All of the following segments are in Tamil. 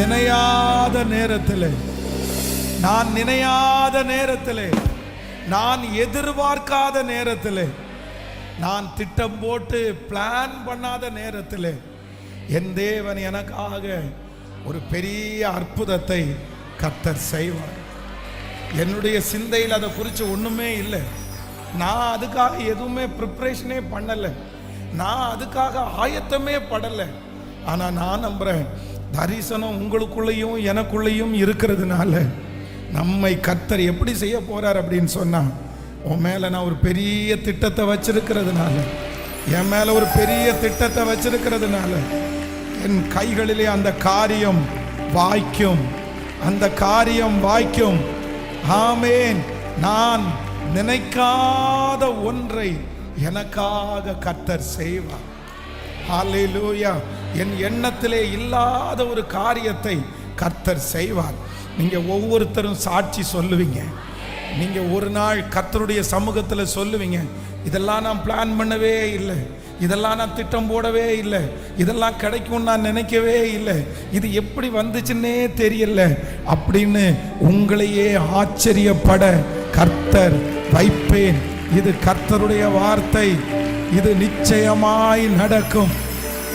நினையாத நேரத்திலே, நான் நினையாத நேரத்திலே, நான் எதிர்பார்க்காத நேரத்திலே, நான் திட்டம் போட்டு பிளான் பண்ணாத நேரத்திலே என் தேவன் எனக்காக ஒரு பெரிய அற்புதத்தை கர்த்தர் செய்வார். என்னுடைய சிந்தையில் அதை குறித்து ஒன்றுமே இல்லை. நான் அதுக்காக எதுவுமே ப்ரிப்ரேஷனே பண்ணலை, நான் அதுக்காக ஆயத்தமே படலை. ஆனால் நான் நம்புகிறேன், தரிசனம் உங்களுக்குள்ளேயும் எனக்குள்ளேயும் இருக்கிறதுனால நம்மை கர்த்தர் எப்படி செய்ய போகிறார் அப்படின்னு சொன்னால், உன் மேலே நான் ஒரு பெரிய திட்டத்தை வச்சிருக்கிறதுனால, என் மேலே ஒரு பெரிய திட்டத்தை வச்சிருக்கிறதுனால என் கைகளிலே அந்த காரியம் வாய்க்கும், அந்த காரியம் வாய்க்கும். ஆமேன். நான் நினைக்காத ஒன்றை எனக்காக கர்த்தர் செய்வார். ஹல்லேலூயா. என் எண்ணத்திலே இல்லாத ஒரு காரியத்தை கர்த்தர் செய்வார். நீங்க ஒவ்வொருத்தரும் சாட்சி சொல்லுவீங்க. நீங்க ஒரு நாள் கர்த்தருடைய சமூகத்தில் சொல்லுவீங்க, இதெல்லாம் நான் பிளான் பண்ணவே இல்லை, இதெல்லாம் நான் திட்டம் போடவே இல்லை, இதெல்லாம் கிடைக்கும் நான் நினைக்கவே இல்லை, இது எப்படி வந்துச்சுன்னே தெரியல அப்படின்னு உங்களையே ஆச்சரியப்பட கர்த்தர் வைப்பேன். இது கர்த்தருடைய வார்த்தை, இது நிச்சயமாய் நடக்கும்,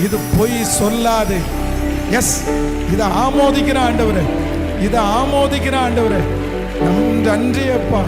இது பொய் சொல்லாது. எஸ், இதை ஆமோதிக்கிற ஆண்டவரே, இதை ஆமோதிக்கிற ஆண்டவரே, நன்றி அப்பா.